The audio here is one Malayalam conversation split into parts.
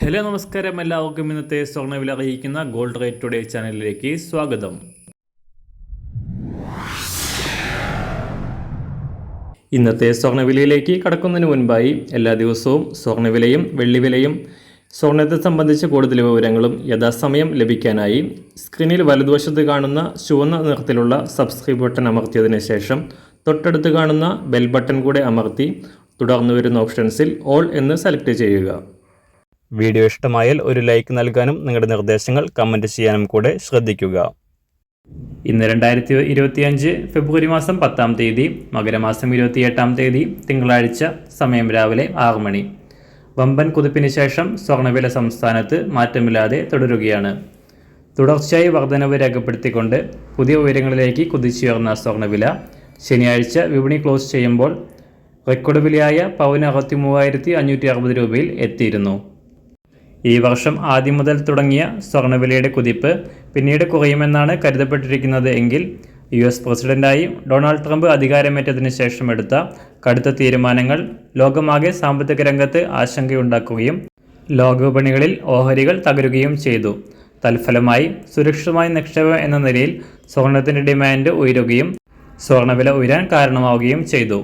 ഹലോ നമസ്കാരം, എല്ലാവർക്കും ഇന്നത്തെ സ്വർണ്ണവില അറിയിക്കുന്ന ഗോൾഡ് റേറ്റ് ടുഡേ ചാനലിലേക്ക് സ്വാഗതം. ഇന്നത്തെ സ്വർണ്ണവിലയിലേക്ക് കടക്കുന്നതിന് മുൻപായി എല്ലാ ദിവസവും സ്വർണ്ണവിലയും വെള്ളിവിലയും സ്വർണ്ണത്തെ സംബന്ധിച്ച കൂടുതൽ വിവരങ്ങളും യഥാസമയം ലഭിക്കാനായി സ്ക്രീനിൽ വലതുവശത്ത് കാണുന്ന ചുവന്ന നിറത്തിലുള്ള സബ്സ്ക്രൈബ് ബട്ടൺ അമർത്തിയതിനു ശേഷം തൊട്ടടുത്ത് കാണുന്ന ബെൽ ബട്ടൺ കൂടെ അമർത്തി തുടർന്ന് വരുന്ന ഓപ്ഷൻസിൽ ഓൾ എന്ന് സെലക്ട് ചെയ്യുക. വീഡിയോ ഇഷ്ടമായാൽ ഒരു ലൈക്ക് നൽകാനും നിങ്ങളുടെ നിർദ്ദേശങ്ങൾ കമൻറ്റ് ചെയ്യാനും കൂടെ ശ്രദ്ധിക്കുക. ഇന്ന് 2025 ഫെബ്രുവരി മാസം 10-ാം തീയതി, മകരമാസം 28-ാം തീയതി തിങ്കളാഴ്ച, സമയം രാവിലെ 6 മണി. വമ്പൻ കുതിപ്പിന് ശേഷം സ്വർണ്ണവില സംസ്ഥാനത്ത് മാറ്റമില്ലാതെ തുടരുകയാണ്. തുടർച്ചയായി വർധനവ് രേഖപ്പെടുത്തിക്കൊണ്ട് പുതിയ ഉയരങ്ങളിലേക്ക് കുതിച്ചുയർന്ന സ്വർണ്ണവില ശനിയാഴ്ച വിപണി ക്ലോസ് ചെയ്യുമ്പോൾ റെക്കോർഡ് വിലയായ പവന് 63,560 രൂപയിൽ എത്തിയിരുന്നു. ഈ വർഷം ആദ്യം മുതൽ തുടങ്ങിയ സ്വർണ്ണവിലയുടെ കുതിപ്പ് പിന്നീട് കുറയുമെന്നാണ് കരുതപ്പെട്ടിരിക്കുന്നത് എങ്കിൽ US പ്രസിഡന്റായി ഡൊണാൾഡ് ട്രംപ് അധികാരമേറ്റതിന് ശേഷം എടുത്ത കടുത്ത തീരുമാനങ്ങൾ ലോകമാകെ സാമ്പത്തിക രംഗത്ത് ആശങ്കയുണ്ടാക്കുകയും ലോകവിപണികളിൽ ഓഹരികൾ തകരുകയും ചെയ്തു. തൽഫലമായി സുരക്ഷിതമായ നിക്ഷേപം എന്ന നിലയിൽ സ്വർണത്തിൻ്റെ ഡിമാൻഡ് ഉയരുകയും സ്വർണ്ണവില ഉയരാൻ കാരണമാവുകയും ചെയ്തു.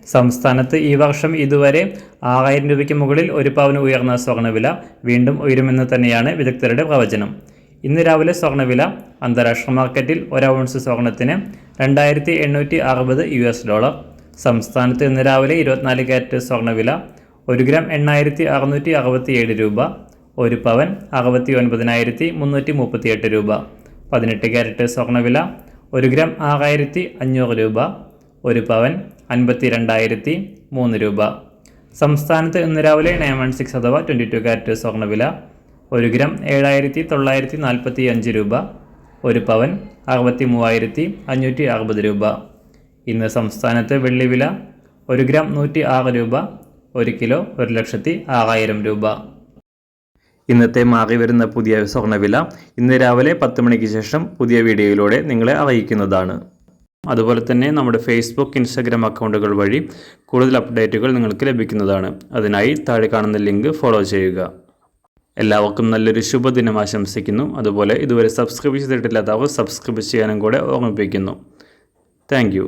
സംസ്ഥാനത്ത് ഈ വർഷം ഇതുവരെ 6,000 രൂപയ്ക്ക് മുകളിൽ ഒരു പവന് ഉയർന്ന സ്വർണ്ണവില വീണ്ടും ഉയരുമെന്ന് തന്നെയാണ് വിദഗ്ധരുടെ പ്രവചനം. ഇന്ന് രാവിലെ സ്വർണ്ണവില അന്താരാഷ്ട്ര മാർക്കറ്റിൽ 1 ഔൺസ് സ്വർണത്തിന് $2,860. സംസ്ഥാനത്ത് ഇന്ന് രാവിലെ 24 ക്യാരറ്റ് സ്വർണ്ണവില 1 ഗ്രാം 8,667 രൂപ, 1 പവൻ 69,338 രൂപ. 18 ക്യാരറ്റ് സ്വർണ്ണവില 1 ഗ്രാം 6,500 രൂപ, 1 പവൻ 52,003 രൂപ. സംസ്ഥാനത്ത് ഇന്ന് രാവിലെ 916 അഥവാ 22 ക്യാരറ്റ് സ്വർണ്ണവില 1 ഗ്രാം 7,945 രൂപ, 1 പവൻ 63,560 രൂപ. ഇന്ന് സംസ്ഥാനത്ത് വെള്ളിവില 1 ഗ്രാം 106 രൂപ, 1 കിലോ 1,06,000 രൂപ. ഇന്നത്തെ മാറി വരുന്ന പുതിയ സ്വർണ്ണവില ഇന്ന് രാവിലെ 10 മണിക്ക് ശേഷം പുതിയ വീഡിയോയിലൂടെ നിങ്ങളെ അറിയിക്കുന്നതാണ്. അതുപോലെ തന്നെ നമ്മുടെ ഫേസ്ബുക്ക്, ഇൻസ്റ്റാഗ്രാം അക്കൗണ്ടുകൾ വഴി കൂടുതൽ അപ്ഡേറ്റുകൾ നിങ്ങൾക്ക് ലഭിക്കുന്നതാണ്. അതിനായി താഴെ കാണുന്ന ലിങ്ക് ഫോളോ ചെയ്യുക. എല്ലാവർക്കും നല്ലൊരു ശുഭദിനം ആശംസിക്കുന്നു. അതുപോലെ ഇതുവരെ സബ്സ്ക്രൈബ് ചെയ്തിട്ടില്ലാത്തവർ സബ്സ്ക്രൈബ് ചെയ്യാനും കൂടെ ഓർമ്മിപ്പിക്കുന്നു. താങ്ക്